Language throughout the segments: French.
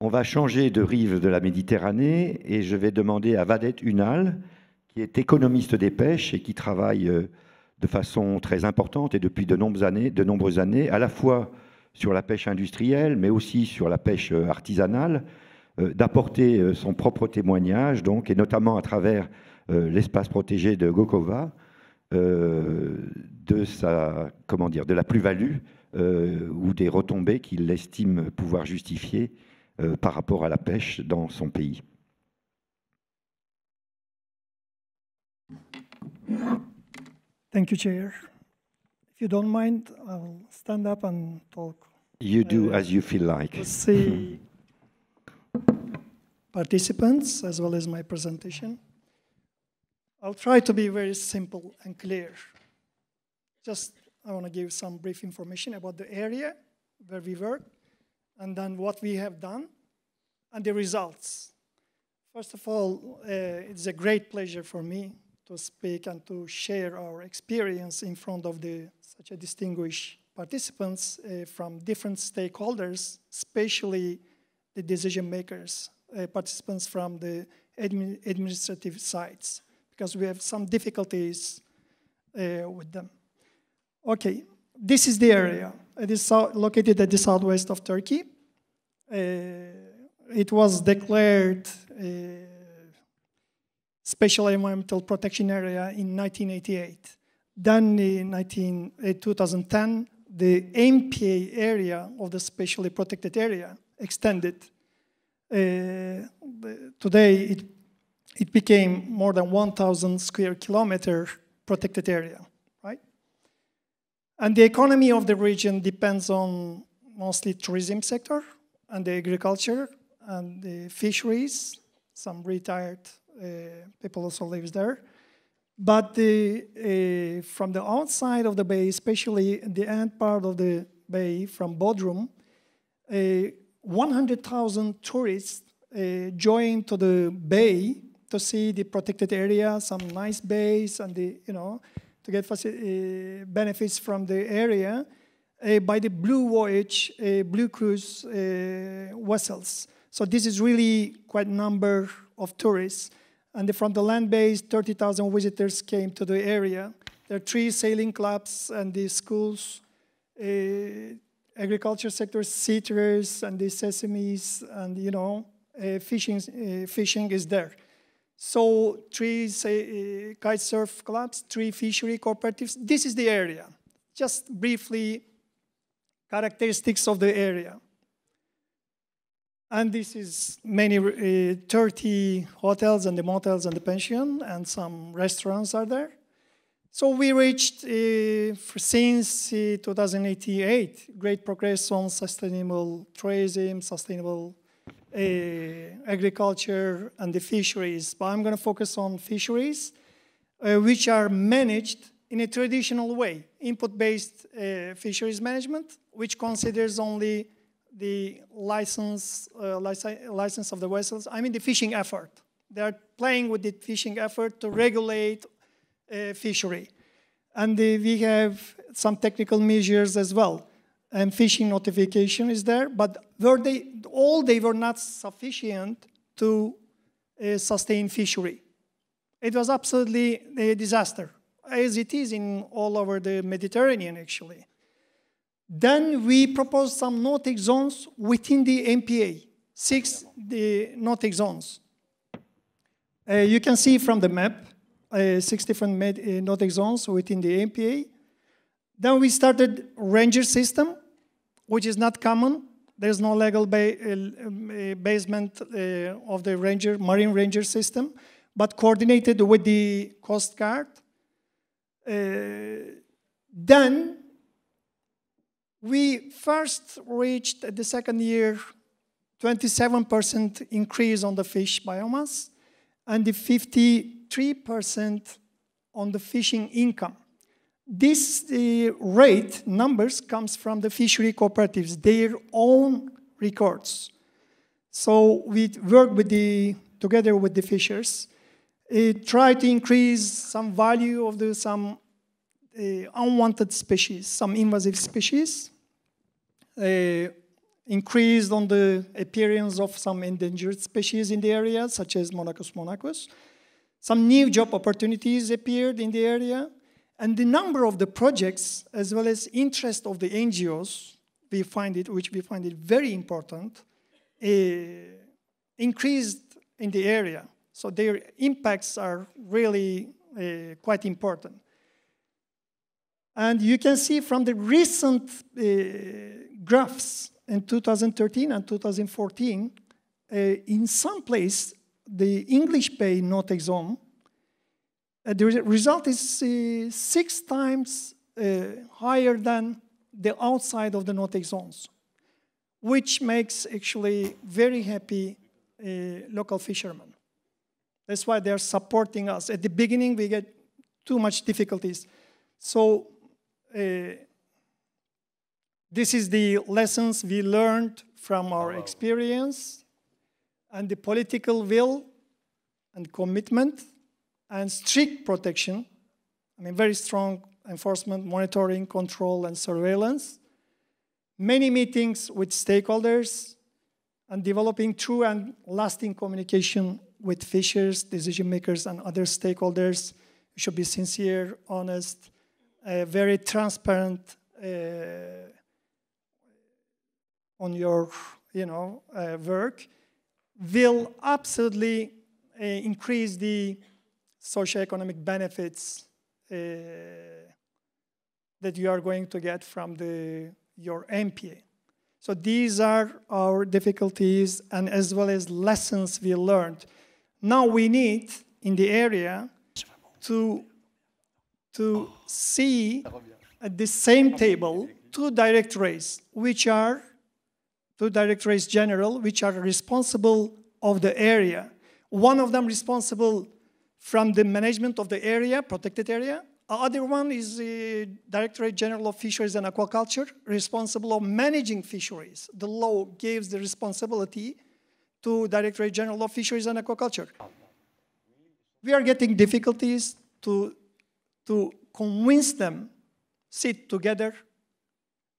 On va changer de rive de la Méditerranée et je vais demander à Vadette Unal, qui est économiste des pêches et qui travaille de façon très importante et depuis de nombreuses années, à la fois sur la pêche industrielle, mais aussi sur la pêche artisanale, d'apporter son propre témoignage, donc, et notamment à travers l'espace protégé de Gokova, de la plus-value ou des retombées qu'il estime pouvoir justifier par rapport à la pêche dans son pays. Thank you, Chair. If you don't mind, I'll stand up and talk. You do as you feel like. To see participants as well as my presentation. I'll try to be very simple and clear. I want to give some brief information about the area where we work, and then what we have done, and the results. First of all, it's a great pleasure for me to speak and to share our experience in front of such a distinguished participants from different stakeholders, especially the decision makers, participants from the administrative sides, because we have some difficulties with them. Okay, this is the area. It is located at the southwest of Turkey. It was declared Special Environmental Protection Area in 1988. Then in 2010, the MPA area of the Specially Protected Area extended. Today, it became more than 1,000 square kilometer protected area, right? And the economy of the region depends on mostly tourism sector and the agriculture and the fisheries. Some retired people also live there. But from the outside of the bay, especially the end part of the bay from Bodrum, 100,000 tourists join to the bay to see the protected area, some nice bays, and to get benefits from the area by the Blue Voyage, Blue Cruise vessels. So this is really quite a number of tourists. And from the land base, 30,000 visitors came to the area. There are 3 sailing clubs and the schools, agriculture sector, citrus and the sesames, and fishing is there. So 3 kite surf clubs, 3 fishery cooperatives. This is the area. Just briefly, characteristics of the area. And this is many 30 hotels and the motels and the pension, and some restaurants are there. So we reached, since 2088, great progress on sustainable tourism, sustainable agriculture, and the fisheries. But I'm going to focus on fisheries, which are managed in a traditional way, input-based fisheries management, which considers only the license of the vessels. I mean the fishing effort. They are playing with the fishing effort to regulate fishery. And we have some technical measures as well. And fishing notification is there, but they were not sufficient to sustain fishery. It was absolutely a disaster, as it is in all over the Mediterranean, actually. Then we proposed some nautic zones within the MPA, 6 nautic zones. You can see from the map, 6 different nautic zones within the MPA. Then we started ranger system, which is not common. There's no legal basement of the marine ranger system, but coordinated with the Coast Guard. Then we first reached the second year 27% increase on the fish biomass and the 53% on the fishing income. This rate numbers comes from the fishery cooperatives, their own records. So we work together with the fishers, try to increase some value of some unwanted species, some invasive species, increased on the appearance of some endangered species in the area, such as Monachus monachus. Some new job opportunities appeared in the area, and the number of the projects, as well as interest of the NGOs, which we find it very important, increased in the area. So their impacts are really quite important. And you can see from the recent graphs in 2013 and 2014, in some place, the English Bay no-take zone, the result is 6 times higher than the outside of the no-take zones, which makes actually very happy local fishermen. That's why they're supporting us. At the beginning, we get too much difficulties. So this is the lessons we learned from our experience, and the political will and commitment and strict protection. I mean, very strong enforcement, monitoring, control, and surveillance. Many meetings with stakeholders, and developing true and lasting communication with fishers, decision makers, and other stakeholders. You should be sincere, honest, very transparent on your work, will absolutely increase the socioeconomic benefits that you are going to get from your MPA. So these are our difficulties, and as well as lessons we learned. Now we need in the area to see at the same table 2 directorates, which are 2 directorates general, which are responsible of the area. One of them responsible from the management of the area, protected area. Other one is the Directorate General of Fisheries and Aquaculture, responsible of managing fisheries. The law gives the responsibility to Directorate General of Fisheries and Aquaculture. We are getting difficulties to convince them, sit together,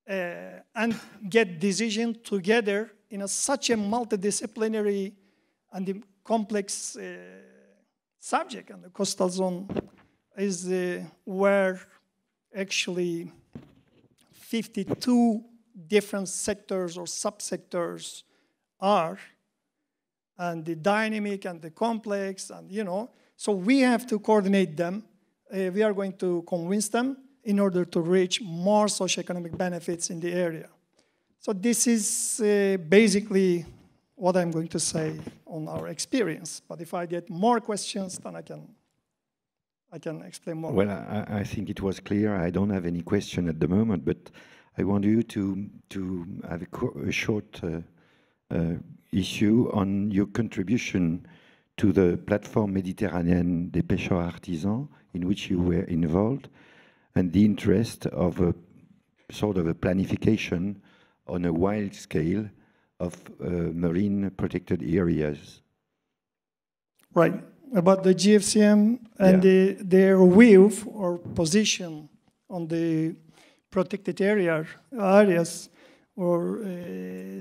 and get decision together in such a multidisciplinary and complex subject. And the coastal zone is where actually 52 different sectors or subsectors are, and the dynamic and the complex, and so we have to coordinate them. We are going to convince them in order to reach more socioeconomic benefits in the area. So this is basically what I'm going to say on our experience. But if I get more questions, then I can explain more. Well, I think it was clear. I don't have any question at the moment, but I want you to have a short issue on your contribution to the Plateforme Méditerranéenne des Pêcheurs Artisans, in which you were involved, and the interest of a sort of a planification on a wide scale of marine protected areas. Right. About the GFCM and their view or position on the protected areas or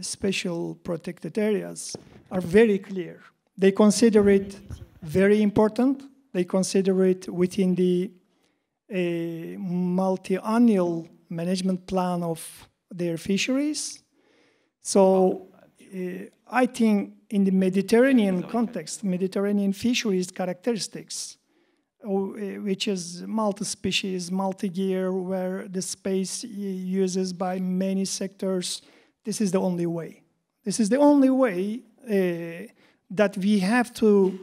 special protected areas are very clear. They consider it very important. They consider it within the multi-annual management plan of their fisheries. So I think in the Mediterranean context, Mediterranean fisheries characteristics, which is multi-species, multi-gear, where the space uses by many sectors, this is the only way. This is the only way that we have to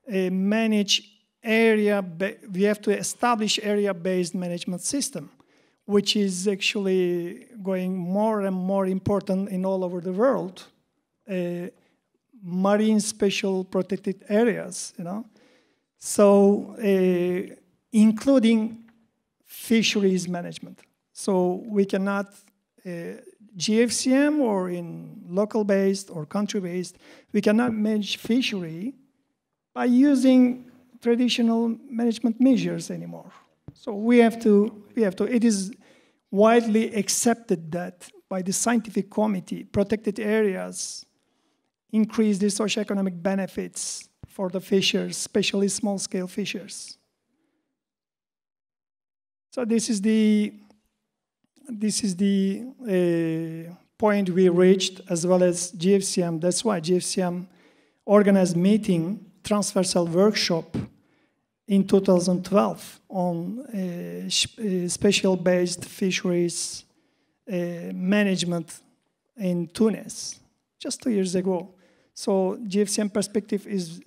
manage we have to establish area-based management system, which is actually going more and more important in all over the world. Marine special protected areas, So, including fisheries management. So we cannot, GFCM or in local-based or country-based, we cannot manage fishery by using traditional management measures anymore. So we have to, it is widely accepted that by the scientific committee, protected areas increase the socioeconomic benefits for the fishers, especially small-scale fishers. So this is the point we reached, as well as GFCM. That's why GFCM organized meeting, transversal workshop in 2012 on special-based fisheries management in Tunis, just 2 years ago. So GFCM perspective is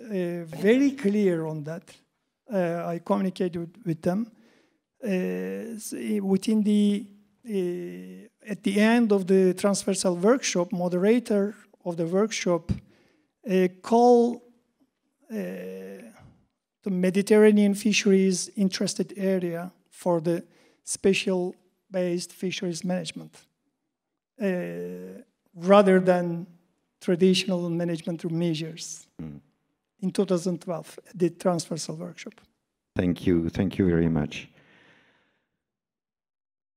very clear on that. I communicated with them. Within at the end of the transversal workshop, moderator of the workshop called the Mediterranean fisheries interested area for the special-based fisheries management, rather than traditional management measures in 2012, the transversal workshop. Thank you very much.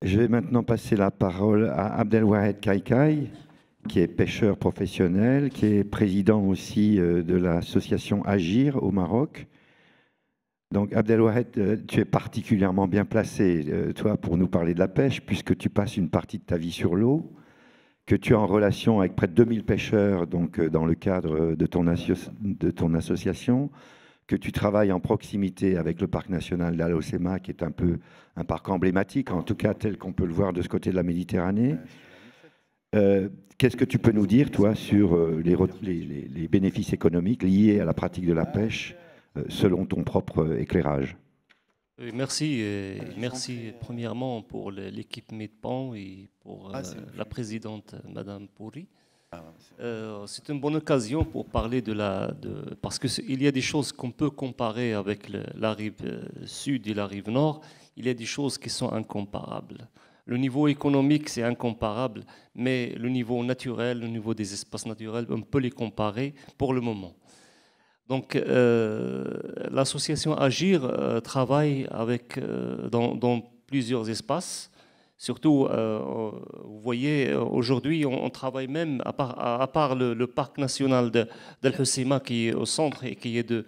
Je vais maintenant passer la parole à Abdelwahed Kaikai, qui est pêcheur professionnel, qui est président aussi de l'association Agir au Maroc. Donc Abdelwahed, tu es particulièrement bien placé, toi, pour nous parler de la pêche, puisque tu passes une partie de ta vie sur l'eau, que tu es en relation avec près de 2000 pêcheurs donc, dans le cadre de ton association, que tu travailles en proximité avec le parc national d'Al Hoceima, qui est un peu un parc emblématique, en tout cas tel qu'on peut le voir de ce côté de la Méditerranée. Qu'est-ce que tu peux nous dire, toi, sur les bénéfices économiques liés à la pratique de la pêche, selon ton propre éclairage? Merci, merci premièrement pour l'équipe Medpan et pour la présidente, Madame Pouri. C'est une bonne occasion pour parler parce qu'il y a des choses qu'on peut comparer avec la rive sud et la rive nord. Il y a des choses qui sont incomparables. Le niveau économique, c'est incomparable, mais le niveau naturel, le niveau des espaces naturels, on peut les comparer pour le moment. Donc, l'association Agir travaille dans plusieurs espaces. Surtout, vous voyez, aujourd'hui, on travaille même, à part le parc national d'Al Hoceima qui est au centre et qui est de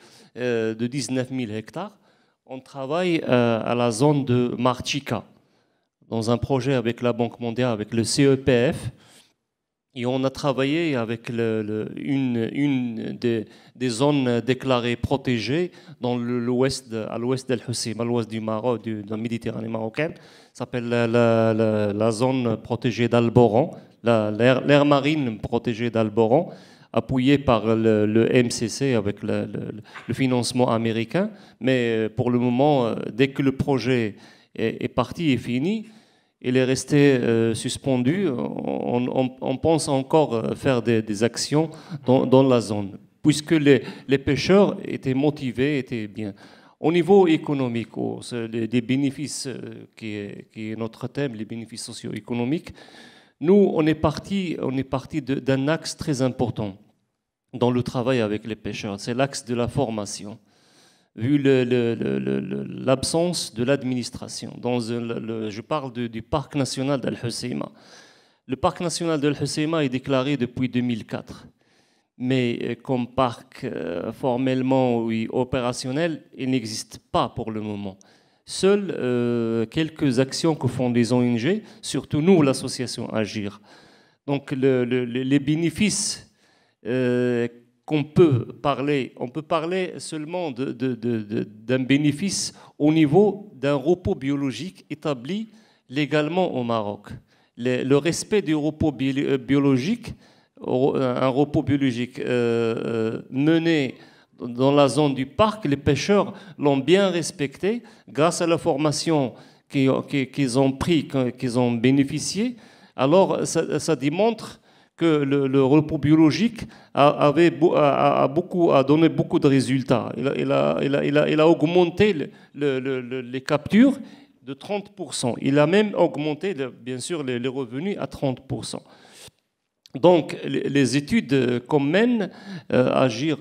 19 000 hectares, on travaille à la zone de Marchika, dans un projet avec la Banque mondiale, avec le CEPF. Et on a travaillé avec une des zones déclarées protégées à l'ouest d'Al Hoceima, à l'ouest du Maroc, de la Méditerranée marocaine. Ça s'appelle la zone protégée d'Alboran, l'aire marine protégée d'Alboran, appuyée par le MCC avec le financement américain. Mais pour le moment, dès que le projet est parti et fini, il est resté suspendu. On pense encore faire des actions dans la zone, puisque les pêcheurs étaient motivés, étaient bien. Au niveau économique, les bénéfices qui est notre thème, les bénéfices socio-économiques, nous, on est parti d'un axe très important dans le travail avec les pêcheurs. C'est l'axe de la formation. Vu l'absence de l'administration. Je parle du parc national d'Al Hoceima. Le parc national d'Al Hoceima est déclaré depuis 2004. Mais comme parc formellement ou opérationnel, il n'existe pas pour le moment. Seules quelques actions que font les ONG, surtout nous, l'association Agir. Donc les bénéfices on peut parler seulement d'un bénéfice au niveau d'un repos biologique établi légalement au Maroc. Le respect du repos biologique, un repos biologique mené dans la zone du parc, les pêcheurs l'ont bien respecté grâce à la formation qu'ils ont pris, qu'ils ont bénéficié. Alors ça démontre que le repos biologique a donné beaucoup de résultats. Il a augmenté les captures de 30%. Il a même augmenté, bien sûr, les revenus à 30%. Donc, les études qu'on mène Agir,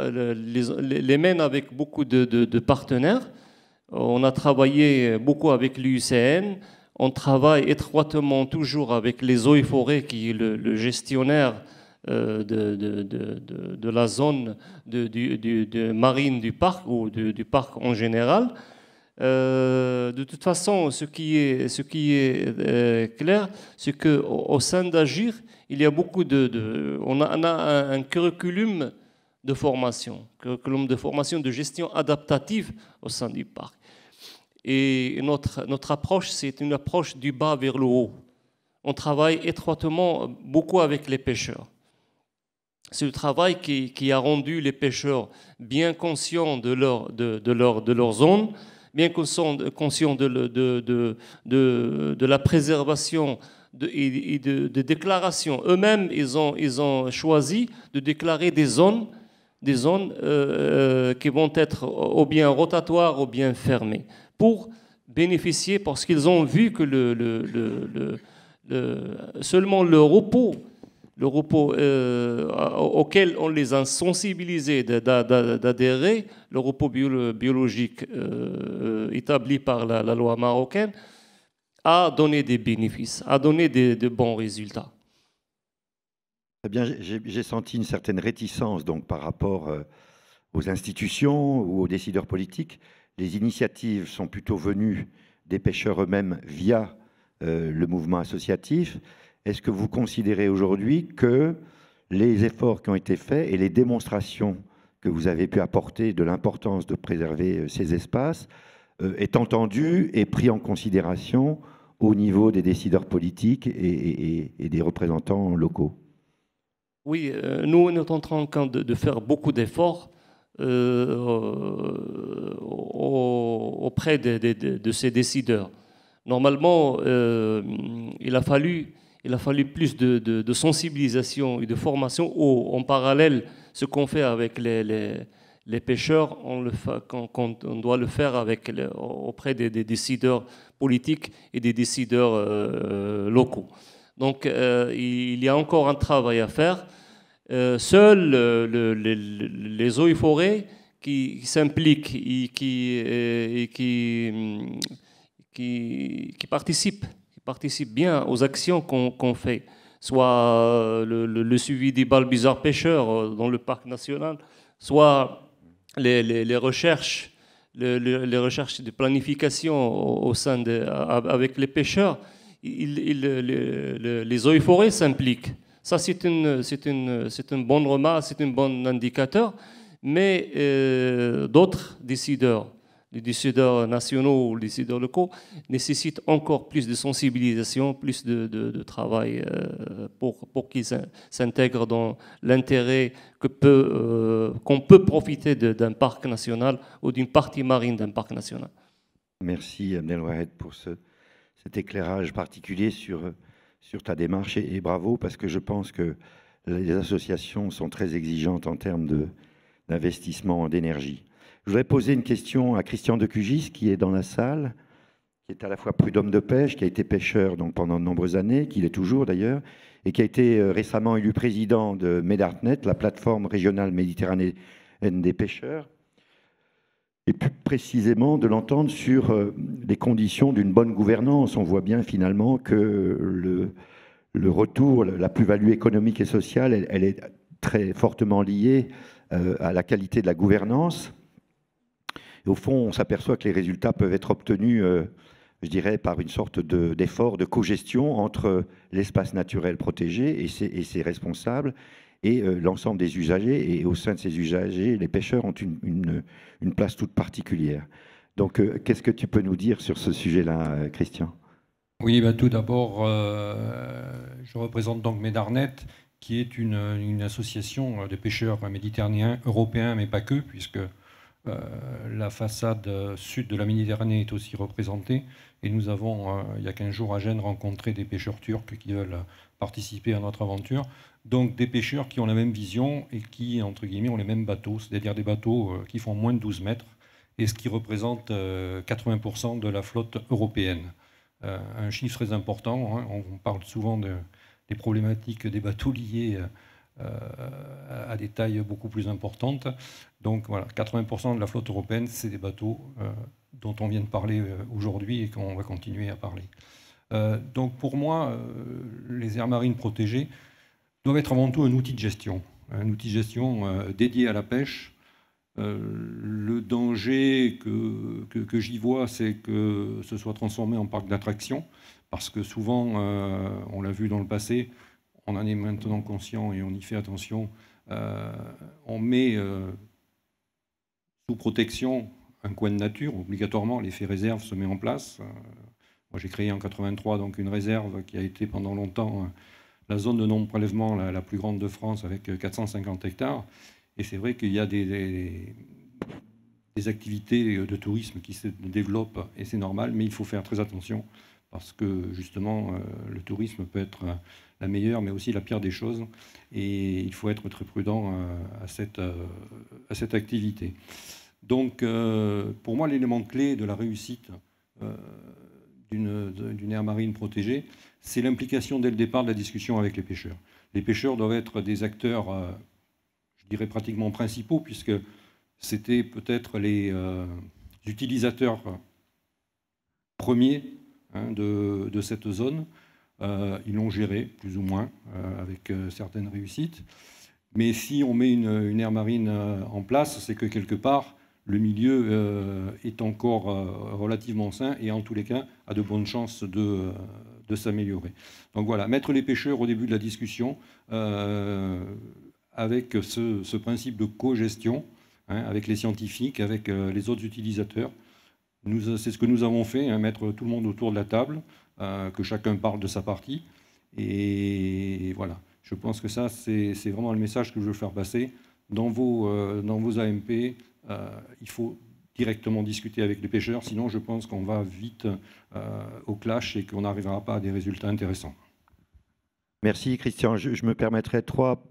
les mène avec beaucoup de partenaires. On a travaillé beaucoup avec l'UICN. On travaille étroitement toujours avec les eaux et forêts, qui est le gestionnaire de la zone de marine du parc ou du parc en général. De toute façon, ce qui est clair, c'est qu'au sein d'Agir, il y a beaucoup on a un curriculum de formation de gestion adaptative au sein du parc. Et notre approche, c'est une approche du bas vers le haut. On travaille étroitement beaucoup avec les pêcheurs. C'est le travail qui a rendu les pêcheurs bien conscients de leur zone, bien conscients de la préservation et de déclaration. Eux-mêmes, ils ont choisi de déclarer des zones qui vont être ou bien rotatoires ou bien fermées, pour bénéficier, parce qu'ils ont vu que seulement le repos auquel on les a sensibilisés d'adhérer, le repos biologique établi par la loi marocaine, a donné des bénéfices, a donné de bons résultats. Eh bien, j'ai senti une certaine réticence donc, par rapport aux institutions ou aux décideurs politiques. Les initiatives sont plutôt venues des pêcheurs eux-mêmes via le mouvement associatif. Est-ce que vous considérez aujourd'hui que les efforts qui ont été faits et les démonstrations que vous avez pu apporter de l'importance de préserver ces espaces est entendu et pris en considération au niveau des décideurs politiques et des représentants locaux? Oui, nous, on est en train de faire beaucoup d'efforts auprès de ces décideurs. Normalement, il a fallu plus de sensibilisation et de formation. En parallèle, ce qu'on fait avec les pêcheurs, on doit le faire auprès des décideurs politiques et des décideurs locaux. Donc, il y a encore un travail à faire. Seuls les eaux et forêts qui s'impliquent et qui participent bien aux actions qu'on fait, soit le suivi des balbuzards pêcheurs dans le parc national, soit les recherches de planification au sein avec les pêcheurs. Les eaux et forêts s'impliquent. Ça, c'est une bonne remarque, c'est un bon indicateur. Mais d'autres décideurs, les décideurs nationaux ou les décideurs locaux, nécessitent encore plus de sensibilisation, plus de travail pour qu'ils s'intègrent dans l'intérêt qu'on peut profiter d'un parc national ou d'une partie marine d'un parc national. Merci Abdelwahed pour cet éclairage particulier sur ta démarche et bravo, parce que je pense que les associations sont très exigeantes en termes d'investissement d'énergie. Je voudrais poser une question à Christian de Cugis, qui est dans la salle, qui est à la fois prud'homme de pêche, qui a été pêcheur donc, pendant de nombreuses années, qui l'est toujours d'ailleurs, et qui a été récemment élu président de Medartnet, la plateforme régionale méditerranéenne des pêcheurs, et plus précisément de l'entendre sur les conditions d'une bonne gouvernance. On voit bien finalement que le retour, la plus-value économique et sociale, elle est très fortement liée à la qualité de la gouvernance. Et au fond, on s'aperçoit que les résultats peuvent être obtenus, je dirais, par une sorte d'effort de cogestion entre l'espace naturel protégé et ses responsables et l'ensemble des usagers. Et au sein de ces usagers, les pêcheurs ont une place toute particulière. Donc, qu'est-ce que tu peux nous dire sur ce sujet-là, Christian? Oui, tout d'abord, je représente donc Medartnet, qui est une association de pêcheurs méditerranéens, européens, mais pas que, puisque la façade sud de la Méditerranée est aussi représentée. Et nous avons, il y a 15 jours à Gênes, rencontré des pêcheurs turcs qui veulent participer à notre aventure. Donc des pêcheurs qui ont la même vision et qui, entre guillemets, ont les mêmes bateaux, c'est-à-dire des bateaux qui font moins de 12 mètres, et ce qui représente 80% de la flotte européenne. Un chiffre très important, hein. On parle souvent des problématiques des bateaux liés à des tailles beaucoup plus importantes. Donc voilà, 80% de la flotte européenne, c'est des bateaux dont on vient de parler aujourd'hui et qu'on va continuer à parler. Donc pour moi, les aires marines protégées doivent être avant tout un outil de gestion dédié à la pêche. Le danger que j'y vois, c'est que ce soit transformé en parc d'attractions, parce que souvent, on l'a vu dans le passé, on en est maintenant conscient et on y fait attention, on met sous protection un coin de nature, obligatoirement, l'effet réserve se met en place. Moi, j'ai créé en 83 donc une réserve qui a été pendant longtemps la zone de non-prélèvement la plus grande de France, avec 450 hectares. Et c'est vrai qu'il y a des activités de tourisme qui se développent, et c'est normal, mais il faut faire très attention, parce que justement, le tourisme peut être la meilleure, mais aussi la pire des choses, et il faut être très prudent à cette activité. Donc, pour moi, l'élément clé de la réussite d'une aire marine protégée, c'est l'implication dès le départ de la discussion avec les pêcheurs. Les pêcheurs doivent être des acteurs, je dirais pratiquement principaux, puisque c'était peut-être les utilisateurs premiers de cette zone. Ils l'ont géré, plus ou moins, avec certaines réussites. Mais si on met une aire marine en place, c'est que quelque part, le milieu est encore relativement sain et en tous les cas a de bonnes chances de s'améliorer. Donc voilà, mettre les pêcheurs au début de la discussion avec ce principe de co-gestion, avec les scientifiques, avec les autres utilisateurs. C'est ce que nous avons fait, mettre tout le monde autour de la table, que chacun parle de sa partie. Et voilà, je pense que ça, c'est vraiment le message que je veux faire passer. Dans vos AMP, il faut directement discuter avec les pêcheurs, sinon je pense qu'on va vite au clash et qu'on n'arrivera pas à des résultats intéressants. Merci Christian. Je me permettrai 3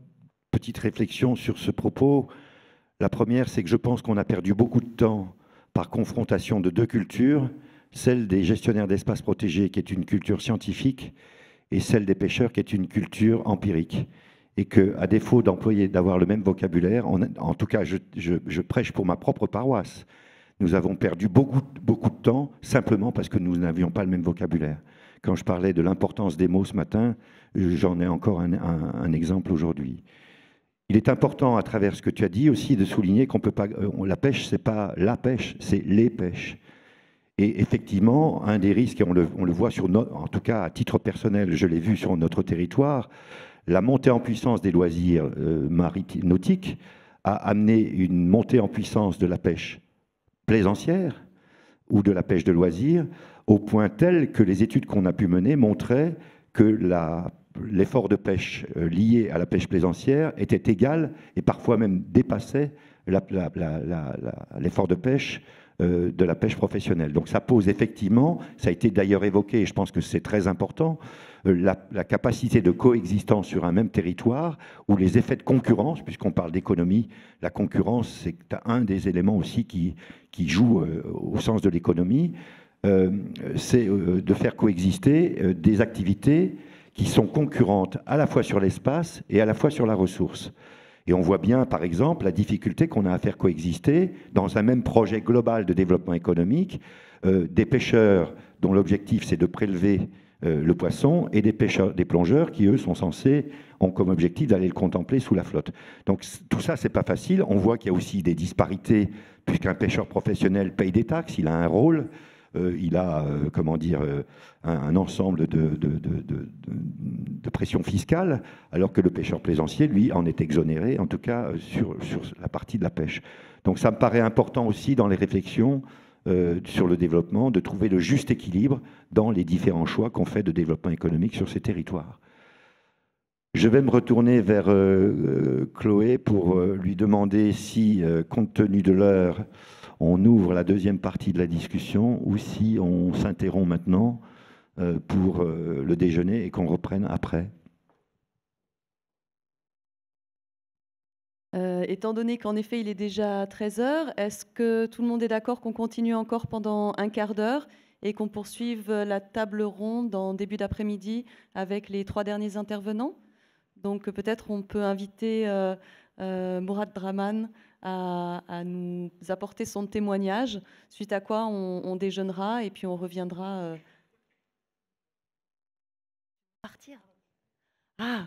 petites réflexions sur ce propos. La première, c'est que je pense qu'on a perdu beaucoup de temps par confrontation de 2 cultures, celle des gestionnaires d'espaces protégés, qui est une culture scientifique, et celle des pêcheurs, qui est une culture empirique. Et qu'à défaut d'avoir le même vocabulaire, en tout cas, je prêche pour ma propre paroisse. Nous avons perdu beaucoup de temps simplement parce que nous n'avions pas le même vocabulaire. Quand je parlais de l'importance des mots ce matin, j'en ai encore un exemple aujourd'hui. Il est important, à travers ce que tu as dit aussi, de souligner qu'on peut pas. La pêche, c'est pas la pêche, c'est les pêches. Et effectivement, un des risques, et on le voit en tout cas à titre personnel, je l'ai vu sur notre territoire, la montée en puissance des loisirs nautiques a amené une montée en puissance de la pêche plaisancière ou de la pêche de loisirs, au point tel que les études qu'on a pu mener montraient que l'effort de pêche lié à la pêche plaisancière était égal et parfois même dépassait l'effort de pêche de la pêche professionnelle. Donc ça pose effectivement, ça a été d'ailleurs évoqué, et je pense que c'est très important, la capacité de coexistence sur un même territoire, où les effets de concurrence, puisqu'on parle d'économie, la concurrence, c'est un des éléments aussi qui joue au sens de l'économie, c'est de faire coexister des activités qui sont concurrentes à la fois sur l'espace et à la fois sur la ressource. Et on voit bien, par exemple, la difficulté qu'on a à faire coexister dans un même projet global de développement économique des pêcheurs dont l'objectif c'est de prélever le poisson et des plongeurs qui, eux, ont comme objectif d'aller le contempler sous la flotte. Donc tout ça, c'est pas facile. On voit qu'il y a aussi des disparités, puisqu'un pêcheur professionnel paye des taxes, il a un rôle, il a, un ensemble de pression fiscale, alors que le pêcheur plaisancier, lui, en est exonéré, en tout cas sur la partie de la pêche. Donc ça me paraît important aussi dans les réflexions sur le développement, de trouver le juste équilibre dans les différents choix qu'on fait de développement économique sur ces territoires. Je vais me retourner vers Chloé pour lui demander si, compte tenu de l'heure, on ouvre la deuxième partie de la discussion ou si on s'interrompt maintenant pour le déjeuner et qu'on reprenne après. Étant donné qu'en effet, il est déjà 13 h, est-ce que tout le monde est d'accord qu'on continue encore pendant un quart d'heure et qu'on poursuive la table ronde en début d'après-midi avec les 3 derniers intervenants? Donc peut-être on peut inviter Mourad Draman à nous apporter son témoignage, suite à quoi on déjeunera et puis on reviendra Partir. Ah,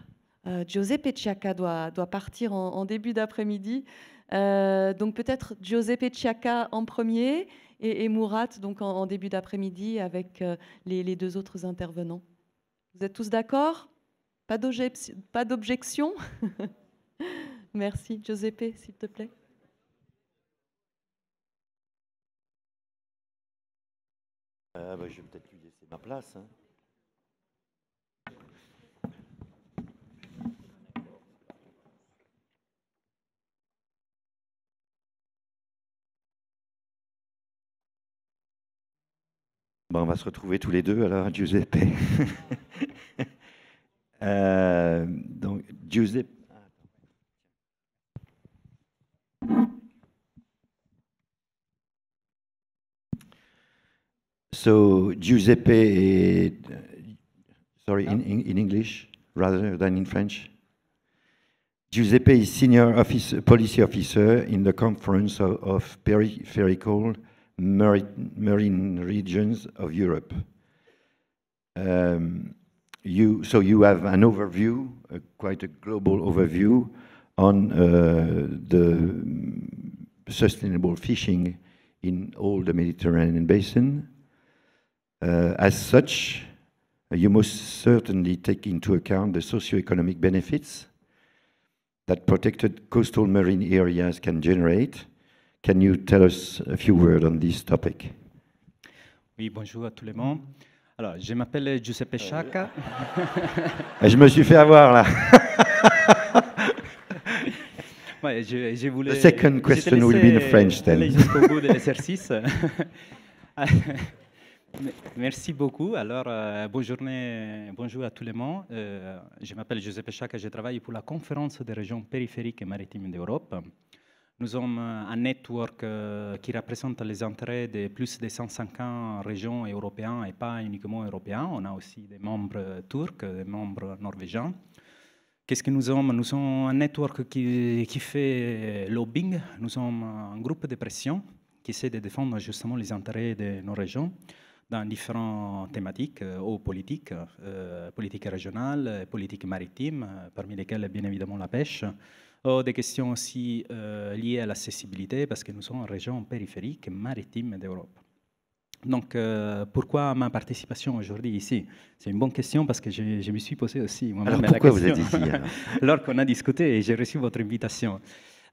Giuseppe Ciacca doit partir en début d'après-midi. Donc peut-être Giuseppe Ciacca en premier et Murat donc en début d'après-midi avec les deux autres intervenants. Vous êtes tous d'accord? Pas d'objection? Merci. Giuseppe, s'il te plaît. Je vais peut-être lui laisser ma place. Hein. Bon, on va se retrouver tous les deux alors, Giuseppe. Donc, Giuseppe. So, Giuseppe, sorry, in English rather than in French. Giuseppe is senior policy officer in the Conference of Peripheral Marine Regions of Europe. So you have an overview, quite a global overview on the sustainable fishing in all the Mediterranean basin. As such, you must certainly take into account the socio-economic benefits that protected coastal marine areas can generate. Can you tell us a few words on this topic? Oui, bonjour à tout le monde. Alors, je m'appelle Giuseppe Ciacca. Je me suis fait avoir là. Ouais, je voulais, The second question will be in French then. Jusqu'au bout de l'exercice. Merci beaucoup. Alors, bonjour à tout le monde. Je m'appelle Giuseppe Ciacca, je travaille pour la Conférence des régions périphériques et maritimes d'Europe. Nous sommes un network qui représente les intérêts de plus de 150 régions européennes et pas uniquement européennes. On a aussi des membres turcs, des membres norvégiens. Qu'est-ce que nous sommes? Nous sommes un network qui fait lobbying. Nous sommes un groupe de pression qui essaie de défendre justement les intérêts de nos régions dans différentes thématiques ou politiques, politique régionale, politique maritime, parmi lesquelles bien évidemment la pêche, ou des questions aussi liées à l'accessibilité, parce que nous sommes en région périphérique maritime d'Europe. Donc, pourquoi ma participation aujourd'hui ici? C'est une bonne question parce que je me suis posé aussi moi-même la question. Pourquoi vous êtes ici alors qu'on a discuté et j'ai reçu votre invitation.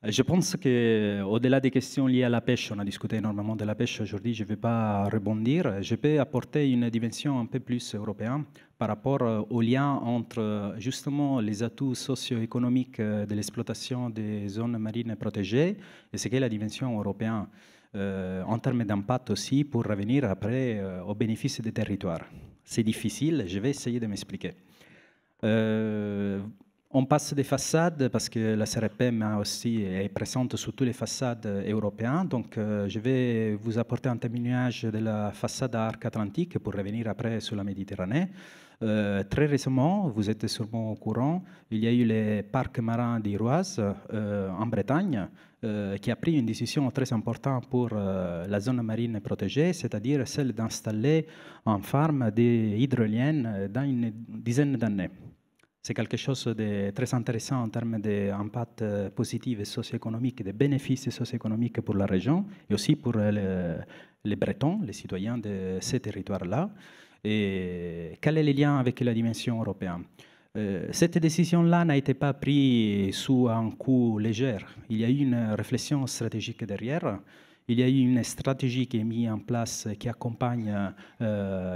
Je pense qu'au-delà des questions liées à la pêche, on a discuté énormément de la pêche aujourd'hui, je ne vais pas rebondir. Je peux apporter une dimension un peu plus européenne par rapport au lien entre justement les atouts socio-économiques de l'exploitation des zones marines protégées et ce qu'est la dimension européenne en termes d'impact aussi pour revenir après au bénéfice des territoires. C'est difficile, je vais essayer de m'expliquer. On passe des façades parce que la CRPM aussi est présente sur toutes les façades européennes. Donc, je vais vous apporter un témoignage de la façade Arc Atlantique pour revenir après sur la Méditerranée. Très récemment, vous êtes sûrement au courant, il y a eu le parc marin d'Iroise en Bretagne qui a pris une décision très importante pour la zone marine protégée, c'est-à-dire celle d'installer une farm d'hydroliennes dans une dizaine d'années. C'est quelque chose de très intéressant en termes d'impact positif et socio-économique, de bénéfices socio-économiques pour la région et aussi pour les Bretons, les citoyens de ces territoires-là. Et quel est le lien avec la dimension européenne? Cette décision-là n'a été pas prise sous un coup léger. Il y a eu une réflexion stratégique derrière. Il y a eu une stratégie qui est mise en place qui accompagne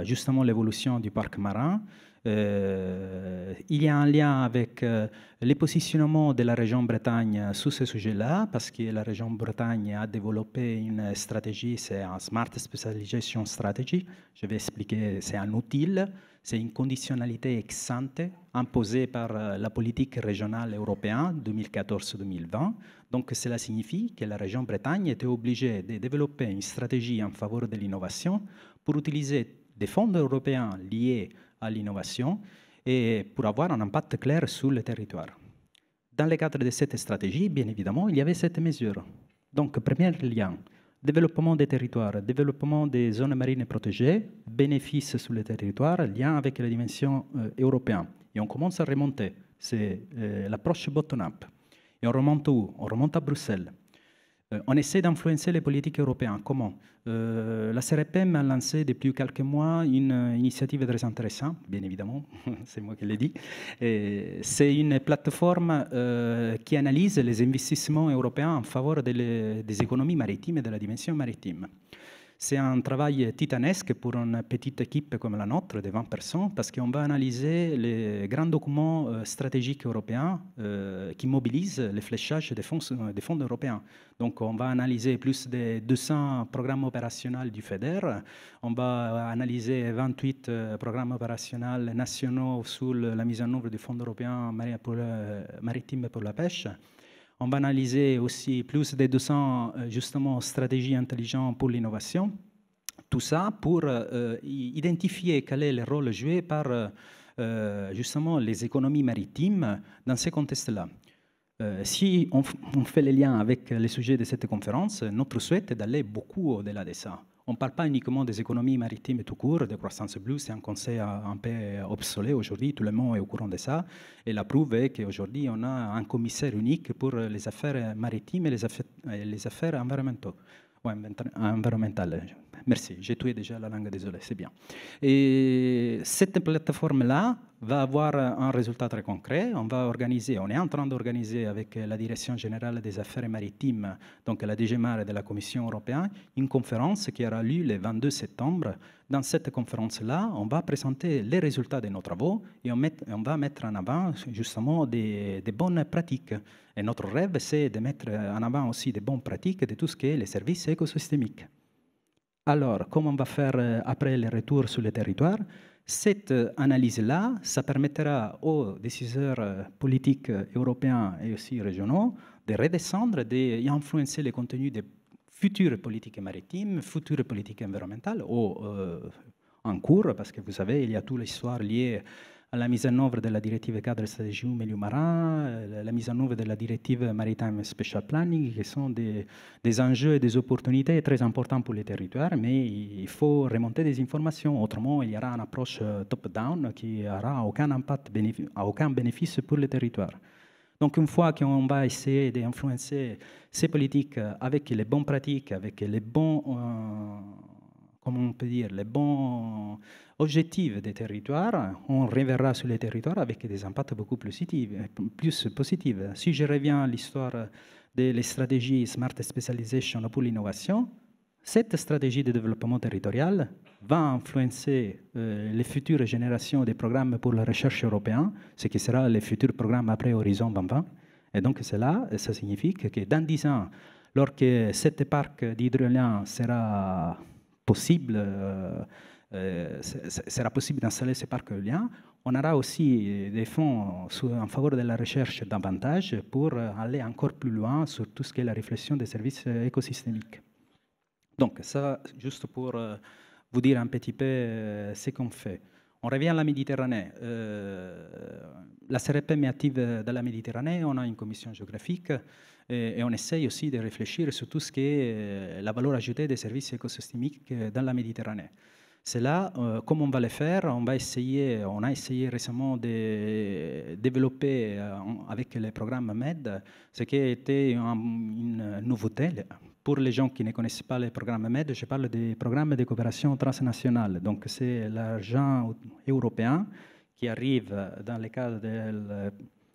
justement l'évolution du parc marin. Il y a un lien avec les positionnements de la région Bretagne sur ce sujet-là, parce que la région Bretagne a développé une stratégie, c'est un Smart Specialization Strategy. Je vais expliquer, c'est un outil, c'est une conditionnalité ex ante imposée par la politique régionale européenne 2014-2020. Donc cela signifie que la région Bretagne était obligée de développer une stratégie en faveur de l'innovation pour utiliser des fonds européens liés à l'innovation et pour avoir un impact clair sur le territoire. Dans le cadre de cette stratégie, bien évidemment, il y avait cette mesure. Donc, premier lien, Développement des territoires, développement des zones marines protégées, bénéfices sur les territoires, lien avec la dimension européenne. Et on commence à remonter. C'est l'approche bottom-up. Et on remonte où? On remonte à Bruxelles. On essaie d'influencer les politiques européennes. Comment? La CRPM a lancé depuis quelques mois une initiative très intéressante, bien évidemment, c'est moi qui l'ai dit. C'est une plateforme qui analyse les investissements européens en faveur des économies maritimes et de la dimension maritime. C'est un travail titanesque pour une petite équipe comme la nôtre, de 20 personnes, parce qu'on va analyser les grands documents stratégiques européens qui mobilisent les fléchages des fonds européens. Donc, on va analyser plus de 200 programmes opérationnels du FEDER. On va analyser 28 programmes opérationnels nationaux sur la mise en œuvre du Fonds européen maritime pour la pêche. On va analyser aussi plus de 200 justement, stratégies intelligentes pour l'innovation. Tout ça pour identifier quel est le rôle joué par justement les économies maritimes dans ces contextes-là. Si on fait les liens avec les sujets de cette conférence, notre souhait est d'aller beaucoup au-delà de ça. On ne parle pas uniquement des économies maritimes tout court, de croissance bleue, c'est un concept un peu obsolète aujourd'hui, tout le monde est au courant de ça. Et la preuve est qu'aujourd'hui, on a un commissaire unique pour les affaires maritimes et les affaires environnementales. Merci, j'ai tué déjà la langue, désolé, c'est bien. Et cette plateforme-là va avoir un résultat très concret. On est en train d'organiser avec la Direction générale des affaires maritimes, donc la DGMAR de la Commission européenne, une conférence qui aura lieu le 22 septembre. Dans cette conférence-là, on va présenter les résultats de nos travaux et on va mettre en avant justement des bonnes pratiques. Et notre rêve, c'est de mettre en avant aussi des bonnes pratiques de tout ce qui est les services écosystémiques. Alors, comment on va faire après le retour sur le territoire? Cette analyse-là, ça permettra aux décideurs politiques européens et aussi régionaux de redescendre et influencer les contenus des futures politiques maritimes, futures politiques environnementales, ou en cours, parce que vous savez, il y a toute l'histoire liée à la mise en œuvre de la directive cadre stratégie milieu marin, la mise en œuvre de la directive maritime special planning, qui sont des enjeux et des opportunités très importants pour les territoires, mais il faut remonter des informations. Autrement, il y aura une approche top-down qui n'aura aucun impact, aucun bénéfice pour les territoires. Donc, une fois qu'on va essayer d'influencer ces politiques avec les bonnes pratiques, avec les bons, comment on peut dire, les bons objectifs des territoires, on reverra sur les territoires avec des impacts beaucoup plus positifs. Si je reviens à l'histoire des stratégies Smart Specialization pour l'innovation, cette stratégie de développement territorial va influencer les futures générations des programmes pour la recherche européenne, ce qui sera les futurs programmes après Horizon 2020. Et donc, cela, ça signifie que dans 10 ans, lorsque cet parc d'hydrolien sera possible, d'installer ce parc éolien, on aura aussi des fonds en faveur de la recherche davantage pour aller encore plus loin sur tout ce qui est la réflexion des services écosystémiques. Donc, ça, juste pour vous dire un petit peu ce qu'on fait. On revient à la Méditerranée. La CRPM est active dans la Méditerranée, on a une commission géographique et on essaye aussi de réfléchir sur tout ce qui est la valeur ajoutée des services écosystémiques dans la Méditerranée. C'est là, comment on va le faire, on a essayé récemment de développer avec le programme MED ce qui a été une nouveauté. Pour les gens qui ne connaissent pas le programme MED, je parle des programmes de coopération transnationale. Donc, c'est l'argent européen qui arrive dans le cadre de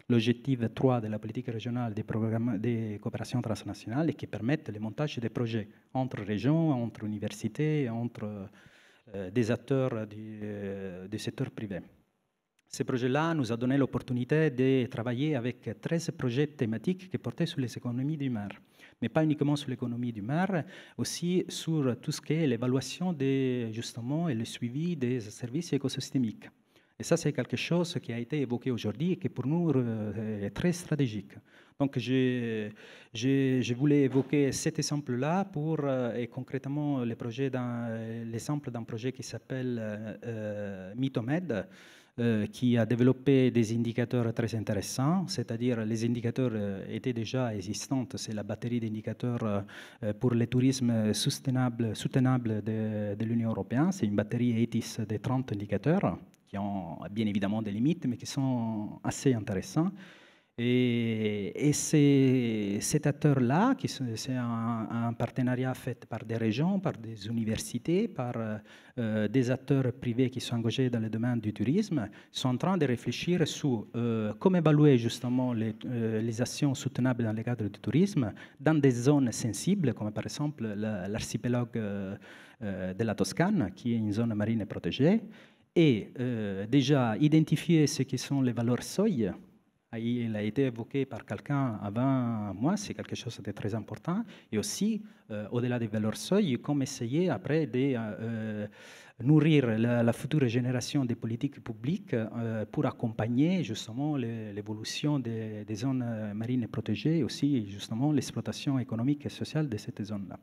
l'objectif 3 de la politique régionale des programmes de coopération transnationale et qui permettent le montage des projets entre régions, entre universités, entre des acteurs du secteur privé. Ce projet-là nous a donné l'opportunité de travailler avec 13 projets thématiques qui portaient sur les économies du mer. Mais pas uniquement sur l'économie du mer, aussi sur tout ce qui est l'évaluation justement et le suivi des services écosystémiques. Et ça, c'est quelque chose qui a été évoqué aujourd'hui et qui pour nous est très stratégique. Donc, je voulais évoquer cet exemple-là et concrètement l'exemple d'un projet qui s'appelle Mytomed, qui a développé des indicateurs très intéressants, c'est-à-dire les indicateurs étaient déjà existants. C'est la batterie d'indicateurs pour le tourisme soutenable de l'Union européenne. C'est une batterie ETIS de 30 indicateurs qui ont bien évidemment des limites, mais qui sont assez intéressants. Et cet acteur-là, c'est un partenariat fait par des régions, par des universités, par des acteurs privés qui sont engagés dans le domaine du tourisme, sont en train de réfléchir sur comment évaluer justement les actions soutenables dans le cadre du tourisme dans des zones sensibles, comme par exemple l'archipel de la Toscane, qui est une zone marine protégée, et déjà identifier ce qui sont les valeurs seuil. Il a été évoqué par quelqu'un avant moi, c'est quelque chose de très important. Et aussi, au-delà des valeurs seuil, comme essayer après de nourrir la future génération des politiques publiques pour accompagner justement l'évolution des zones marines protégées et aussi justement l'exploitation économique et sociale de cette zone-là.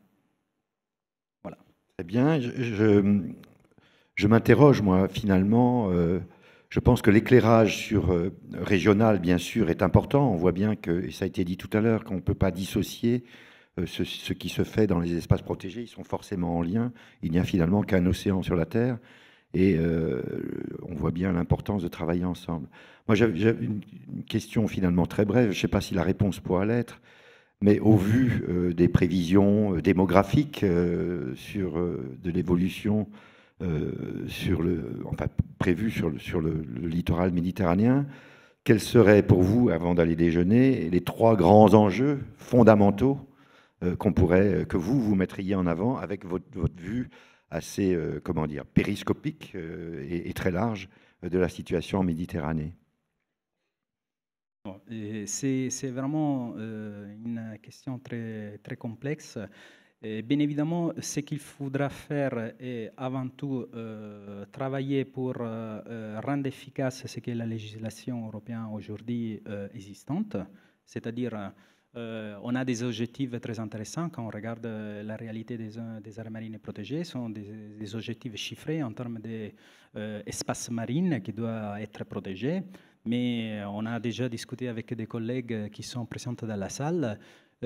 Voilà. Très bien. Je m'interroge, moi, finalement. Je pense que l'éclairage régional, bien sûr, est important. On voit bien que, et ça a été dit tout à l'heure, qu'on ne peut pas dissocier ce qui se fait dans les espaces protégés. Ils sont forcément en lien. Il n'y a finalement qu'un océan sur la Terre. Et on voit bien l'importance de travailler ensemble. Moi, j'avais une question finalement très brève. Je ne sais pas si la réponse pourra l'être. Mais au vu des prévisions démographiques de l'évolution prévu sur le littoral méditerranéen, quels seraient pour vous, avant d'aller déjeuner, les 3 grands enjeux fondamentaux que vous mettriez en avant avec votre vue assez, périscopique et très large de la situation en Méditerranée? C'est vraiment une question très, très complexe. Et bien évidemment, ce qu'il faudra faire est avant tout travailler pour rendre efficace ce qu'est la législation européenne aujourd'hui existante, c'est-à-dire on a des objectifs très intéressants quand on regarde la réalité des aires marines protégées. Ce sont des objectifs chiffrés en termes d'espace marine qui doit être protégé. Mais on a déjà discuté avec des collègues qui sont présents dans la salle.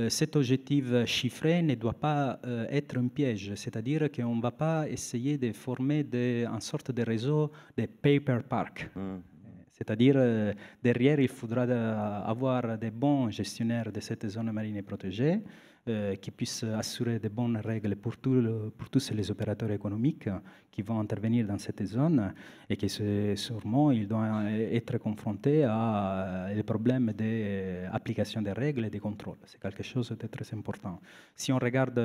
Cet objectif chiffré ne doit pas être un piège, c'est-à-dire qu'on ne va pas essayer de former une sorte de réseau de paper park. C'est-à-dire, derrière, il faudra avoir des bons gestionnaires de cette zone marine protégée qui puissent assurer de bonnes règles pour tous les opérateurs économiques qui vont intervenir dans cette zone et qui sûrement ils doivent être confrontés à des problèmes d'application des règles et des contrôles. C'est quelque chose de très important. Si on regarde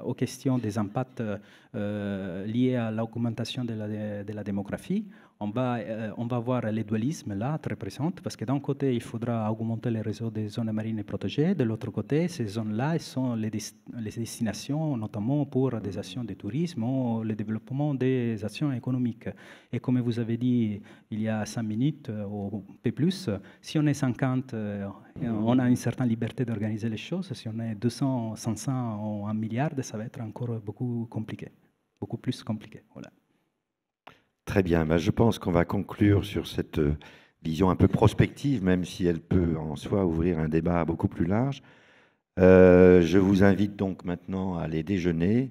aux questions des impacts liés à l'augmentation de la démographie, on va voir le dualisme là très présent parce que d'un côté, il faudra augmenter les réseaux des zones marines protégées. De l'autre côté, ces zones-là sont les destinations, notamment pour des actions de tourisme ou le développement des actions économiques. Et comme vous avez dit il y a 5 minutes ou un peu plus, si on est 50, on a une certaine liberté d'organiser les choses. Si on est 200, 500 ou 1 milliard, ça va être encore beaucoup compliqué, beaucoup plus compliqué. Voilà. Très bien, je pense qu'on va conclure sur cette vision un peu prospective, même si elle peut en soi ouvrir un débat beaucoup plus large. Je vous invite donc maintenant à aller déjeuner.